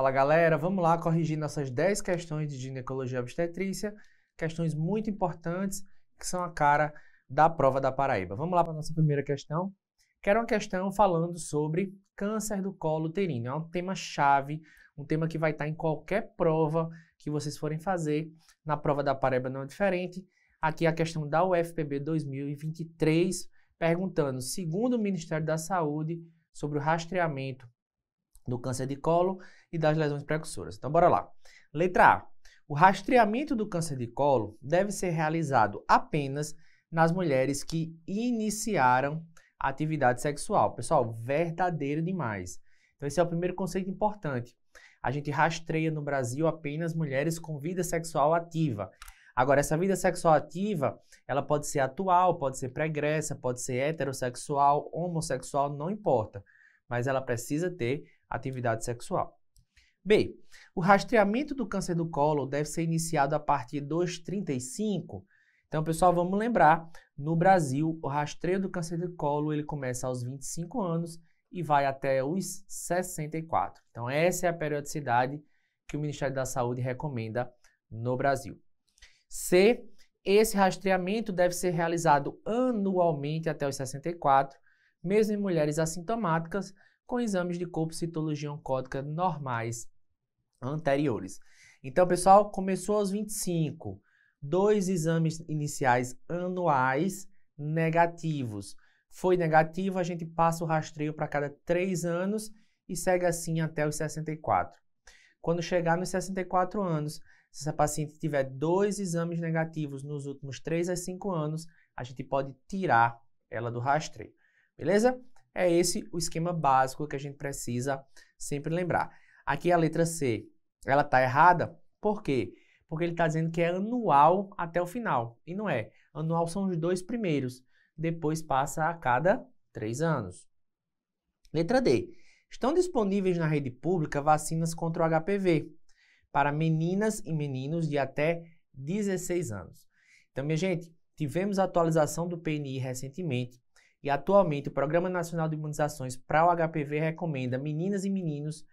Fala galera, vamos lá corrigir nossas 10 questões de ginecologia e obstetrícia, questões muito importantes que são a cara da prova da Paraíba. Vamos lá para a nossa primeira questão, que era uma questão falando sobre câncer do colo uterino. É um tema chave, um tema que vai estar em qualquer prova que vocês forem fazer, na prova da Paraíba não é diferente. Aqui a questão da UFPB 2023, perguntando, segundo o Ministério da Saúde, sobre o rastreamento do câncer de colo e das lesões precursoras. Então, bora lá. Letra A. O rastreamento do câncer de colo deve ser realizado apenas nas mulheres que iniciaram a atividade sexual. Pessoal, verdadeiro demais. Então, esse é o primeiro conceito importante. A gente rastreia no Brasil apenas mulheres com vida sexual ativa. Agora, essa vida sexual ativa, ela pode ser atual, pode ser pregressa, pode ser heterossexual, homossexual, não importa. Mas ela precisa ter atividade sexual. B. O rastreamento do câncer do colo deve ser iniciado a partir dos 35. Então, pessoal, vamos lembrar, no Brasil, o rastreio do câncer do colo, ele começa aos 25 anos e vai até os 64. Então, essa é a periodicidade que o Ministério da Saúde recomenda no Brasil. C. Esse rastreamento deve ser realizado anualmente até os 64, mesmo em mulheres assintomáticas, com exames de corpo citologia oncótica normais anteriores. Então, pessoal, começou aos 25, 2 exames iniciais anuais negativos. Foi negativo, a gente passa o rastreio para cada 3 anos e segue assim até os 64. Quando chegar nos 64 anos, se essa paciente tiver 2 exames negativos nos últimos 3 a 5 anos, a gente pode tirar ela do rastreio. Beleza? É esse o esquema básico que a gente precisa sempre lembrar. Aqui a letra C, ela está errada. Por quê? Porque ele está dizendo que é anual até o final. E não é. Anual são os 2 primeiros. Depois passa a cada 3 anos. Letra D. Estão disponíveis na rede pública vacinas contra o HPV para meninas e meninos de até 16 anos. Então, minha gente, tivemos a atualização do PNI recentemente. E atualmente o Programa Nacional de Imunizações para o HPV recomenda meninas e meninos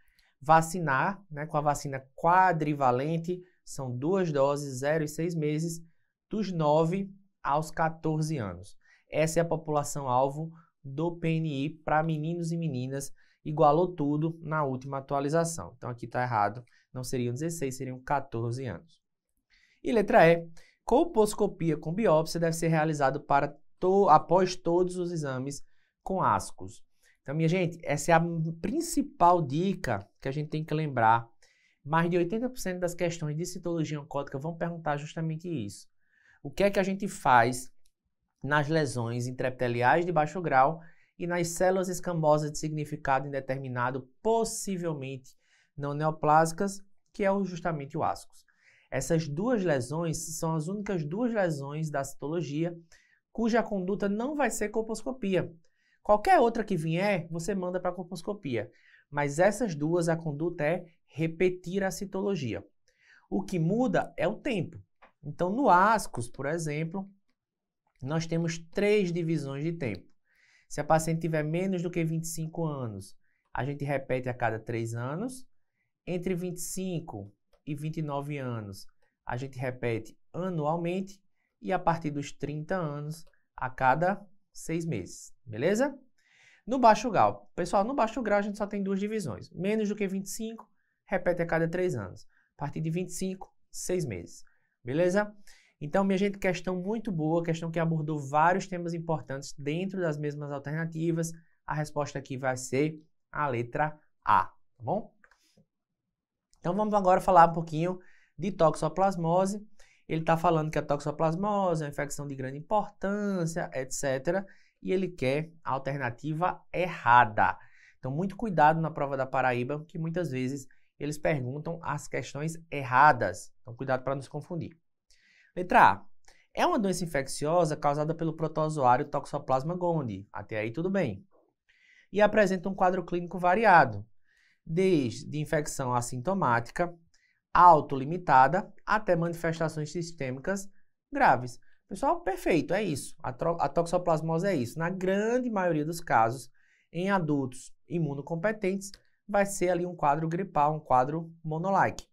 vacinar, com a vacina quadrivalente, são 2 doses, 0 e 6 meses, dos 9 aos 14 anos. Essa é a população-alvo do PNI para meninos e meninas, igualou tudo na última atualização. Então aqui está errado, não seriam 16, seriam 14 anos. E letra E, colposcopia com biópsia deve ser realizado após todos os exames com ascos. Então, minha gente, essa é a principal dica que a gente tem que lembrar. Mais de 80% das questões de citologia oncótica vão perguntar justamente isso. O que é que a gente faz nas lesões intraepiteliais de baixo grau e nas células escamosas de significado indeterminado, possivelmente não neoplásicas, que é justamente o ascos. Essas 2 lesões são as únicas 2 lesões da citologia cuja conduta não vai ser colposcopia. Qualquer outra que vier, você manda para colposcopia. Mas essas 2, a conduta é repetir a citologia. O que muda é o tempo. Então, no ascos, por exemplo, nós temos 3 divisões de tempo. Se a paciente tiver menos do que 25 anos, a gente repete a cada 3 anos. Entre 25 e 29 anos, a gente repete anualmente. E a partir dos 30 anos, a cada 6 meses, beleza? No baixo grau, pessoal, no baixo grau a gente só tem 2 divisões. Menos do que 25, repete a cada 3 anos. A partir de 25, 6 meses, beleza? Então, minha gente, questão muito boa, questão que abordou vários temas importantes dentro das mesmas alternativas. A resposta aqui vai ser a letra A, tá bom? Então, vamos agora falar um pouquinho de toxoplasmose. Ele está falando que a toxoplasmose é uma infecção de grande importância, etc. E ele quer a alternativa errada. Então, muito cuidado na prova da Paraíba, que muitas vezes eles perguntam as questões erradas. Então, cuidado para não se confundir. Letra A. É uma doença infecciosa causada pelo protozoário Toxoplasma gondii. Até aí tudo bem. E apresenta um quadro clínico variado, desde infecção assintomática, autolimitada, até manifestações sistêmicas graves. Pessoal, perfeito, é isso. A toxoplasmose é isso. Na grande maioria dos casos, em adultos imunocompetentes, vai ser ali um quadro gripal, um quadro monolike.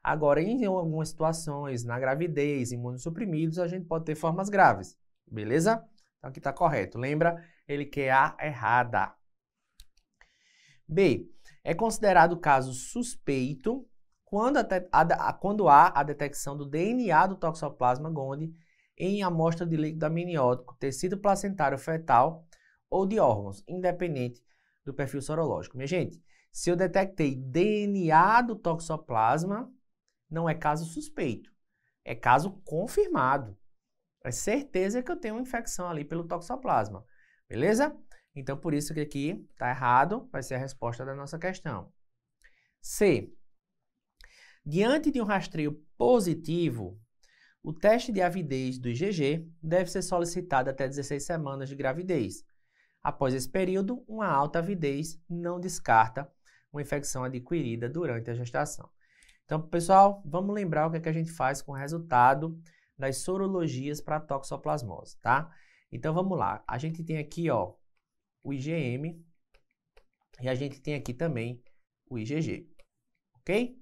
Agora, em algumas situações, na gravidez, imunossuprimidos, a gente pode ter formas graves, beleza? Então aqui está correto. Lembra? Ele quer a errada. B. É considerado caso suspeito quando há a detecção do DNA do Toxoplasma gondii em amostra de líquido amniótico, tecido placentário fetal ou de órgãos, independente do perfil sorológico. Minha gente, se eu detectei DNA do Toxoplasma, não é caso suspeito, é caso confirmado. É certeza que eu tenho uma infecção ali pelo Toxoplasma, beleza? Então, por isso que aqui está errado, vai ser a resposta da nossa questão. C. Diante de um rastreio positivo, o teste de avidez do IgG deve ser solicitado até 16 semanas de gravidez. Após esse período, uma alta avidez não descarta uma infecção adquirida durante a gestação. Então, pessoal, vamos lembrar o que é que a gente faz com o resultado das sorologias para toxoplasmose, tá? Então, vamos lá. A gente tem aqui, ó, o IgM e a gente tem aqui também o IgG, ok?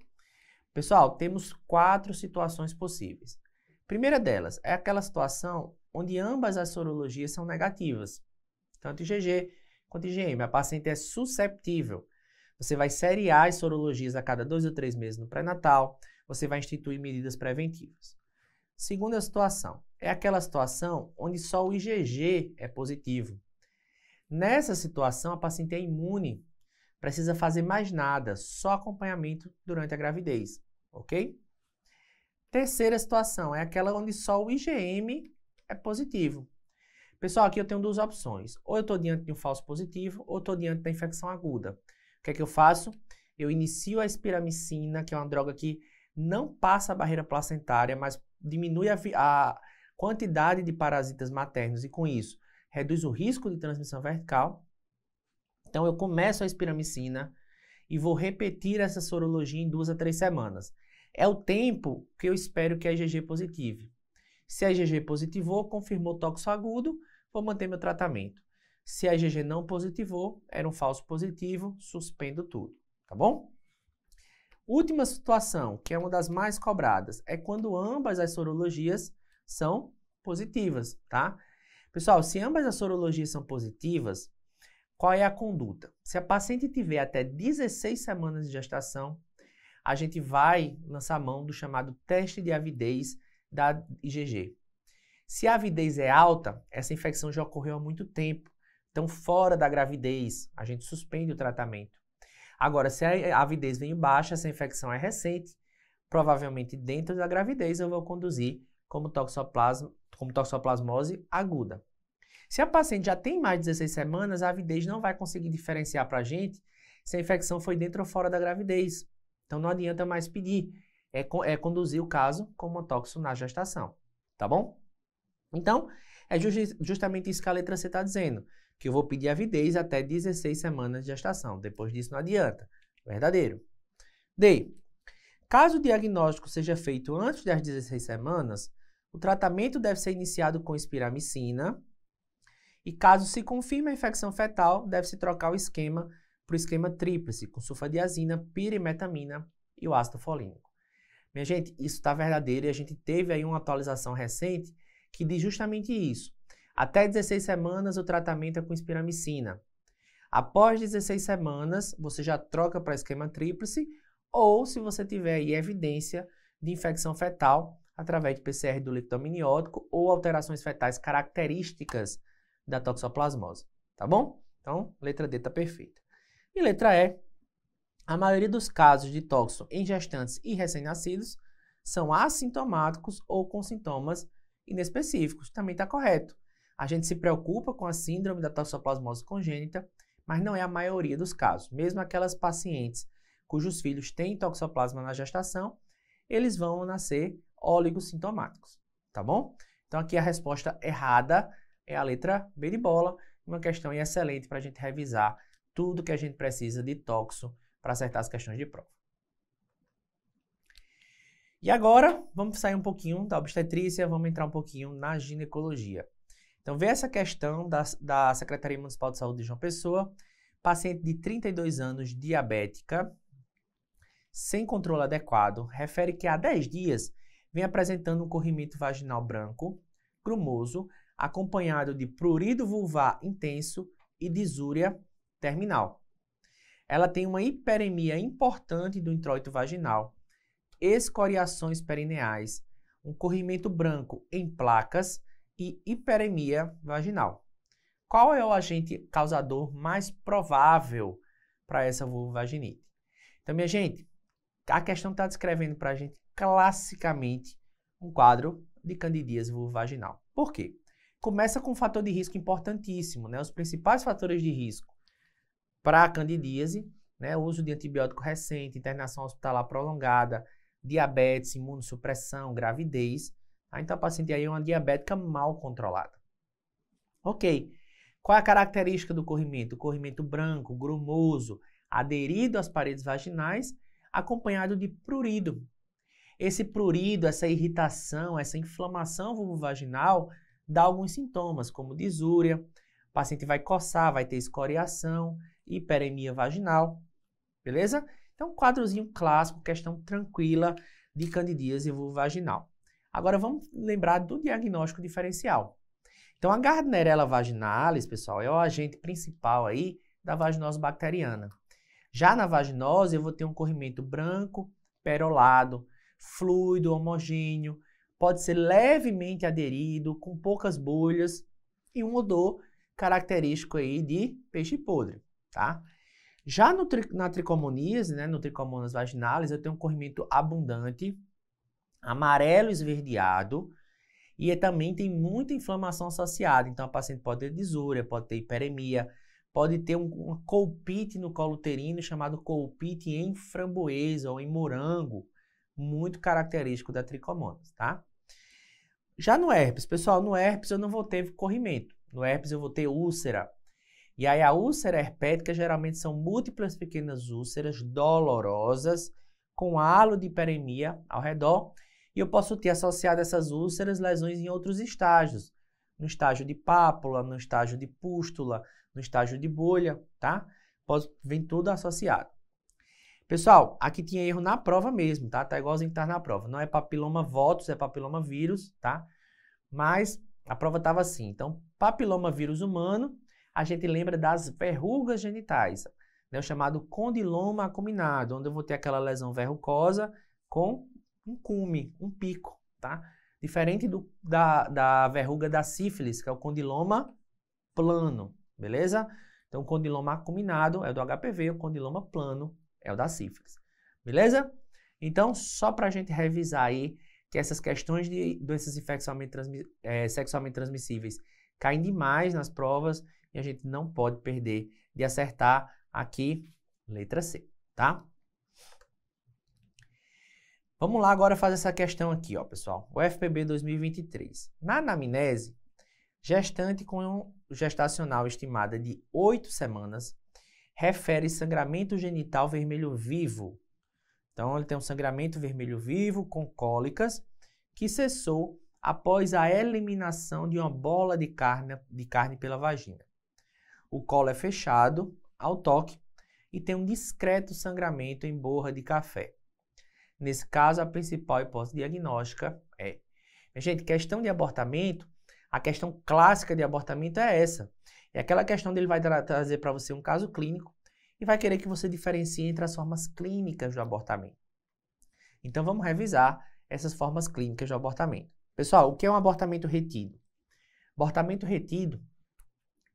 Pessoal, temos 4 situações possíveis. Primeira delas é aquela situação onde ambas as sorologias são negativas, tanto IgG quanto IgM. A paciente é susceptível. Você vai seriar as sorologias a cada 2 ou 3 meses no pré-natal, você vai instituir medidas preventivas. Segunda situação é aquela situação onde só o IgG é positivo. Nessa situação, a paciente é imune, precisa fazer mais nada, só acompanhamento durante a gravidez, ok? Terceira situação é aquela onde só o IgM é positivo. Pessoal, aqui eu tenho 2 opções. Ou eu estou diante de um falso positivo, ou estou diante da infecção aguda. O que é que eu faço? Eu inicio a espiramicina, que é uma droga que não passa a barreira placentária, mas diminui a quantidade de parasitas maternos e, com isso, reduz o risco de transmissão vertical. Então, eu começo a espiramicina e vou repetir essa sorologia em 2 a 3 semanas. É o tempo que eu espero que a IgG positive. Se a IgG positivou, confirmou toxo agudo, vou manter meu tratamento. Se a IgG não positivou, era um falso positivo, suspendo tudo, tá bom? Última situação, que é uma das mais cobradas, é quando ambas as sorologias são positivas, tá? Pessoal, se ambas as sorologias são positivas, qual é a conduta? Se a paciente tiver até 16 semanas de gestação, a gente vai lançar mão do chamado teste de avidez da IgG. Se a avidez é alta, essa infecção já ocorreu há muito tempo. Então, fora da gravidez, a gente suspende o tratamento. Agora, se a avidez vem baixa, essa infecção é recente, provavelmente dentro da gravidez eu vou conduzir como toxoplasmose aguda. Se a paciente já tem mais de 16 semanas, a avidez não vai conseguir diferenciar para a gente se a infecção foi dentro ou fora da gravidez. Então, não adianta mais pedir. É conduzir o caso como toxo na gestação, tá bom? Então, é justamente isso que a letra C está dizendo, que eu vou pedir avidez até 16 semanas de gestação. Depois disso, não adianta. Verdadeiro. D. Caso o diagnóstico seja feito antes das 16 semanas, o tratamento deve ser iniciado com espiramicina e, caso se confirme a infecção fetal, deve-se trocar o esquema para o esquema tríplice, com sulfadiazina, pirimetamina e o ácido folínico. Minha gente, isso está verdadeiro e a gente teve aí uma atualização recente que diz justamente isso. Até 16 semanas o tratamento é com espiramicina. Após 16 semanas, você já troca para esquema tríplice ou se você tiver aí evidência de infecção fetal através de PCR do líquido amniótico ou alterações fetais características da toxoplasmose, tá bom? Então, letra D está perfeita. E letra E, a maioria dos casos de toxo em gestantes e recém-nascidos são assintomáticos ou com sintomas inespecíficos. Também está correto. A gente se preocupa com a síndrome da toxoplasmose congênita, mas não é a maioria dos casos. Mesmo aquelas pacientes cujos filhos têm toxoplasma na gestação, eles vão nascer oligossintomáticos, tá bom? Então aqui a resposta errada é a letra B de bola, uma questão excelente para a gente revisar tudo que a gente precisa de toxo para acertar as questões de prova. E agora, vamos sair um pouquinho da obstetrícia, vamos entrar um pouquinho na ginecologia. Então, vê essa questão da Secretaria Municipal de Saúde de João Pessoa, paciente de 32 anos, diabética, sem controle adequado, refere que há 10 dias vem apresentando um corrimento vaginal branco, grumoso, acompanhado de prurido vulvar intenso e disúria terminal. Ela tem uma hiperemia importante do introito vaginal, escoriações perineais, um corrimento branco em placas e hiperemia vaginal. Qual é o agente causador mais provável para essa vulvovaginite? Então, minha gente, a questão está descrevendo para a gente classicamente um quadro de candidíase vulvovaginal. Por quê? Começa com um fator de risco importantíssimo, né? Os principais fatores de risco para a candidíase, né? O uso de antibiótico recente, internação hospitalar prolongada, diabetes, imunossupressão, gravidez. Tá? Então, a paciente aí é uma diabética mal controlada. Ok. Qual é a característica do corrimento? O corrimento branco, grumoso, aderido às paredes vaginais, acompanhado de prurido. Esse prurido, essa irritação, essa inflamação vulvovaginal dá alguns sintomas, como disúria, o paciente vai coçar, vai ter escoriação, hiperemia vaginal, beleza? Então, um quadrozinho clássico, questão tranquila de candidíase vulvovaginal. Agora, vamos lembrar do diagnóstico diferencial. Então, a Gardnerella vaginalis, pessoal, é o agente principal aí da vaginose bacteriana. Já na vaginose, eu vou ter um corrimento branco, perolado, fluido, homogêneo, pode ser levemente aderido, com poucas bolhas e um odor característico aí de peixe podre, tá? Já na tricomoníase, né, no Trichomonas vaginalis, eu tenho um corrimento abundante, amarelo esverdeado, e também tem muita inflamação associada. Então, a paciente pode ter disúria, pode ter hiperemia, pode ter uma colpite no colo uterino, chamado colpite em framboesa ou em morango, muito característico da tricomonas, tá? Já no herpes, pessoal, no herpes eu não vou ter corrimento. No herpes eu vou ter úlcera. E aí a úlcera herpética geralmente são múltiplas pequenas úlceras dolorosas com halo de hiperemia ao redor. E eu posso ter associado essas úlceras lesões em outros estágios. No estágio de pápula, no estágio de pústula, no estágio de bolha, tá? Vem tudo associado. Pessoal, aqui tinha erro na prova mesmo, tá? Tá igualzinho que tá na prova. Não é papiloma votus, é papiloma vírus, tá? Mas a prova tava assim. Então, papiloma vírus humano, a gente lembra das verrugas genitais, né? O chamado condiloma acuminado, onde eu vou ter aquela lesão verrucosa com um cume, um pico, tá? Diferente da verruga da sífilis, que é o condiloma plano, beleza? Então, o condiloma acuminado é o do HPV, o condiloma plano é o da sífilis, beleza? Então, só para a gente revisar aí que essas questões de doenças sexualmente transmissíveis caem demais nas provas e a gente não pode perder de acertar aqui, letra C, tá? Vamos lá agora fazer essa questão aqui, ó, pessoal. O FPB 2023. Na anamnese, gestante com gestacional estimada de 8 semanas refere sangramento genital vermelho vivo. Então, ele tem um sangramento vermelho vivo com cólicas que cessou após a eliminação de uma bola de carne pela vagina. O colo é fechado ao toque e tem um discreto sangramento em borra de café. Nesse caso, a principal hipótese diagnóstica é... Gente, questão de abortamento, a questão clássica de abortamento é essa. É aquela questão dele vai trazer para você um caso clínico e vai querer que você diferencie entre as formas clínicas do abortamento. Então, vamos revisar essas formas clínicas do abortamento. Pessoal, o que é um abortamento retido? Abortamento retido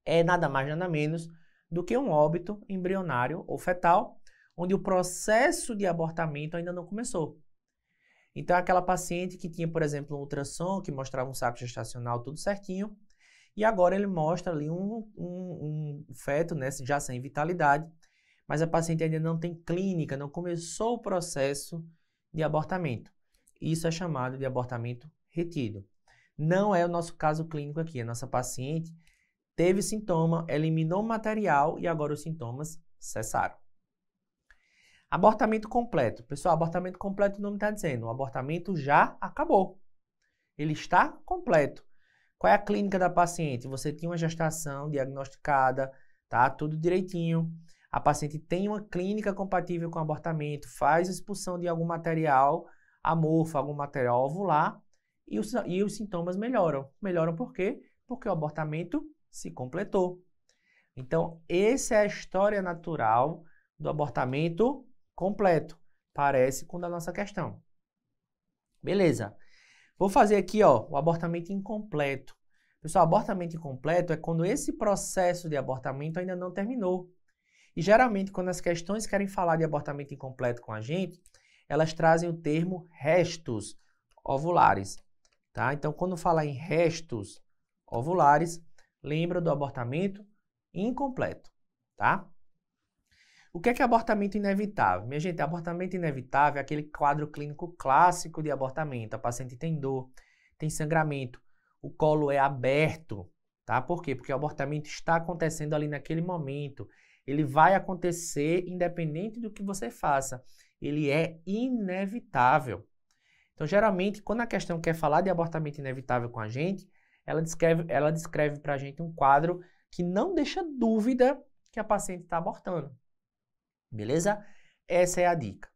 é nada mais, nada menos do que um óbito embrionário ou fetal, onde o processo de abortamento ainda não começou. Então, aquela paciente que tinha, por exemplo, um ultrassom que mostrava um saco gestacional tudo certinho, e agora ele mostra ali um feto, né, já sem vitalidade, mas a paciente ainda não tem clínica, não começou o processo de abortamento. Isso é chamado de abortamento retido. Não é o nosso caso clínico aqui. A nossa paciente teve sintoma, eliminou o material e agora os sintomas cessaram. Abortamento completo. Pessoal, abortamento completo o nome está dizendo. O abortamento já acabou. Ele está completo. Qual é a clínica da paciente? Você tinha uma gestação diagnosticada tá? Tudo direitinho. A paciente tem uma clínica compatível com abortamento, faz expulsão de algum material amorfo, algum material ovular, e os sintomas melhoram. Melhoram por quê? Porque o abortamento se completou. Então, essa é a história natural do abortamento completo. Parece com a nossa questão. Beleza. Vou fazer aqui, ó, o abortamento incompleto. Pessoal, abortamento incompleto é quando esse processo de abortamento ainda não terminou. E geralmente, quando as questões querem falar de abortamento incompleto com a gente, elas trazem o termo restos ovulares, tá? Então, quando falar em restos ovulares, lembra do abortamento incompleto, tá? O que é abortamento inevitável? Minha gente, abortamento inevitável é aquele quadro clínico clássico de abortamento. A paciente tem dor, tem sangramento, o colo é aberto, tá? Por quê? Porque o abortamento está acontecendo ali naquele momento. Ele vai acontecer independente do que você faça. Ele é inevitável. Então, geralmente, quando a questão quer falar de abortamento inevitável com a gente, ela descreve para a gente um quadro que não deixa dúvida que a paciente está abortando. Beleza? Essa é a dica.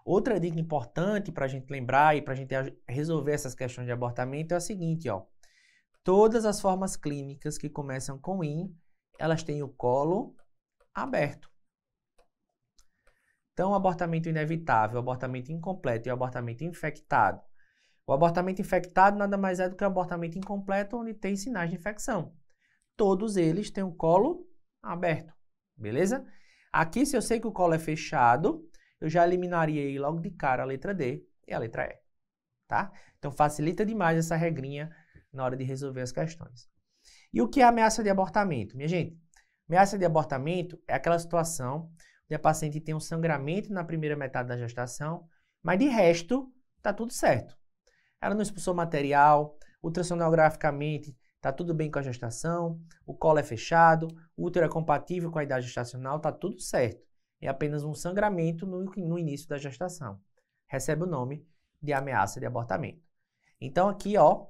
Outra dica importante para a gente lembrar e para a gente resolver essas questões de abortamento é a seguinte, ó. Todas as formas clínicas que começam com IN, elas têm o colo aberto. Então, o abortamento inevitável, o abortamento incompleto e o abortamento infectado. O abortamento infectado nada mais é do que o abortamento incompleto, onde tem sinais de infecção. Todos eles têm o colo aberto, beleza? Aqui, se eu sei que o colo é fechado, eu já eliminaria aí logo de cara a letra D e a letra E, tá? Então, facilita demais essa regrinha na hora de resolver as questões. E o que é ameaça de abortamento? Minha gente, ameaça de abortamento é aquela situação onde a paciente tem um sangramento na primeira metade da gestação, mas de resto, tá tudo certo. Ela não expulsou material, ultrassonograficamente tá tudo bem com a gestação, o colo é fechado, o útero é compatível com a idade gestacional, tá tudo certo. É apenas um sangramento no início da gestação. Recebe o nome de ameaça de abortamento. Então aqui, ó,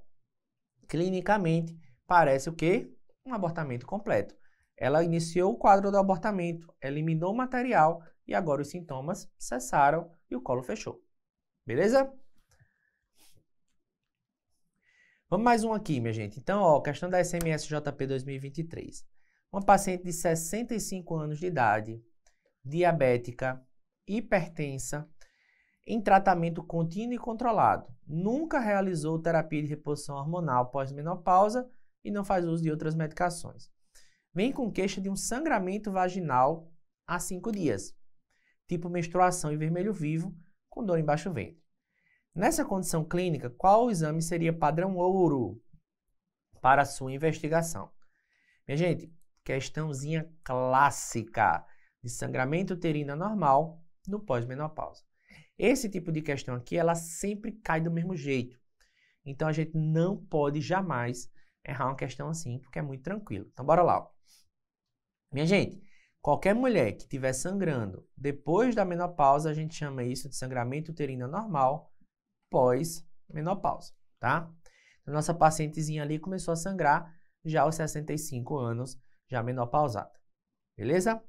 clinicamente, parece o quê? Um abortamento completo. Ela iniciou o quadro do abortamento, eliminou o material e agora os sintomas cessaram e o colo fechou. Beleza? Vamos mais um aqui, minha gente. Então, ó, questão da SMSJP 2023. Uma paciente de 65 anos de idade, diabética, hipertensa, em tratamento contínuo e controlado. Nunca realizou terapia de reposição hormonal pós-menopausa e não faz uso de outras medicações. Vem com queixa de um sangramento vaginal há 5 dias, tipo menstruação e vermelho vivo, com dor embaixo do ventre. Nessa condição clínica, qual exame seria padrão ouro para a sua investigação? Minha gente, questãozinha clássica de sangramento uterino anormal no pós-menopausa. Esse tipo de questão aqui, ela sempre cai do mesmo jeito. Então, a gente não pode jamais errar uma questão assim, porque é muito tranquilo. Então, bora lá. Minha gente, qualquer mulher que estiver sangrando depois da menopausa, a gente chama isso de sangramento uterino anormal pós-menopausa, tá? A nossa pacientezinha ali começou a sangrar já aos 65 anos, já menopausada. Beleza?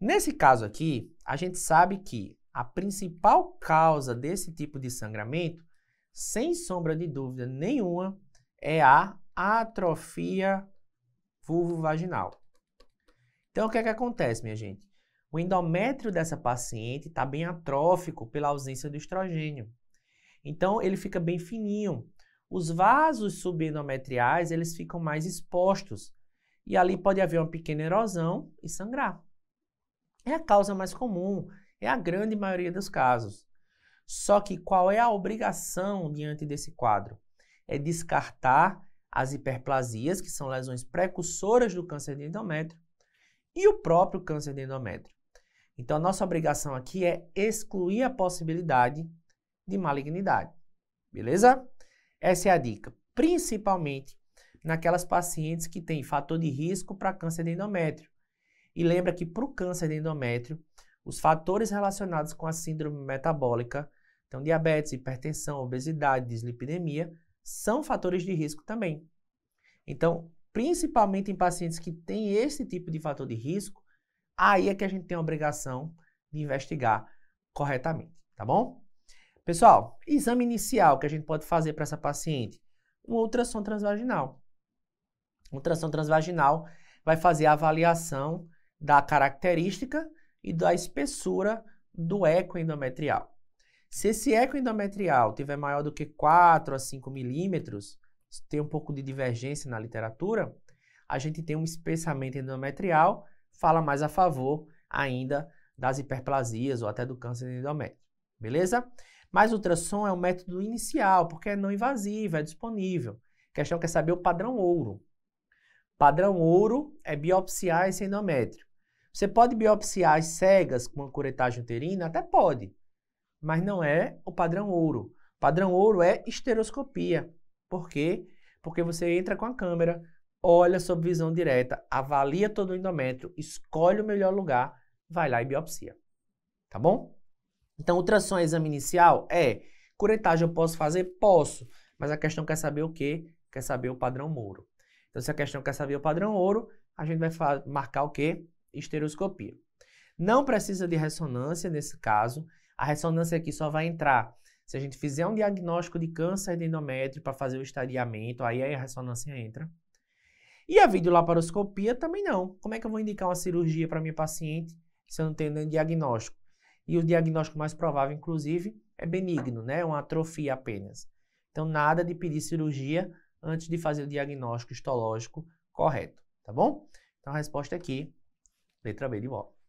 Nesse caso aqui, a gente sabe que a principal causa desse tipo de sangramento, sem sombra de dúvida nenhuma, é a atrofia vulvovaginal. Então, o que é que acontece, minha gente? O endométrio dessa paciente está bem atrófico pela ausência do estrogênio. Então, ele fica bem fininho. Os vasos subendometriais, eles ficam mais expostos. E ali pode haver uma pequena erosão e sangrar. É a causa mais comum, é a grande maioria dos casos. Só que qual é a obrigação diante desse quadro? É descartar as hiperplasias, que são lesões precursoras do câncer de endométrio, e o próprio câncer de endométrio. Então, a nossa obrigação aqui é excluir a possibilidade de malignidade, beleza? Essa é a dica, principalmente naquelas pacientes que têm fator de risco para câncer de endométrio. E lembra que para o câncer de endométrio, os fatores relacionados com a síndrome metabólica, então diabetes, hipertensão, obesidade, dislipidemia, são fatores de risco também. Então, principalmente em pacientes que têm esse tipo de fator de risco, aí é que a gente tem a obrigação de investigar corretamente, tá bom? Pessoal, exame inicial que a gente pode fazer para essa paciente, um ultrassom transvaginal. O ultrassom transvaginal vai fazer a avaliação da característica e da espessura do eco endometrial. Se esse eco endometrial tiver maior do que 4 a 5 milímetros, tem um pouco de divergência na literatura, a gente tem um espessamento endometrial, fala mais a favor ainda das hiperplasias ou até do câncer de endométrio, beleza? Mas o ultrassom é um método inicial, porque é não invasivo, é disponível. A questão é saber o padrão ouro. Padrão ouro é biopsiar esse endométrio. Você pode biopsiar as cegas com uma curetagem uterina? Até pode, mas não é o padrão ouro. O padrão ouro é esteroscopia. Por quê? Porque você entra com a câmera, olha sob visão direta, avalia todo o endométrio, escolhe o melhor lugar, vai lá e biopsia. Tá bom? Então, ultrassom é exame inicial? É. Curetagem eu posso fazer? Posso. Mas a questão quer saber o quê? Quer saber o padrão ouro. Então, se a questão quer saber o padrão ouro, a gente vai marcar o quê? Esteroscopia. Não precisa de ressonância nesse caso. A ressonância aqui só vai entrar se a gente fizer um diagnóstico de câncer de endométrio para fazer o estadiamento, aí a ressonância entra. E a videolaparoscopia também não. Como é que eu vou indicar uma cirurgia para minha paciente se eu não tenho nenhum diagnóstico? E o diagnóstico mais provável, inclusive, é benigno, né? Uma atrofia apenas. Então, nada de pedir cirurgia antes de fazer o diagnóstico histológico correto, tá bom? Então, a resposta aqui, letra B de bola.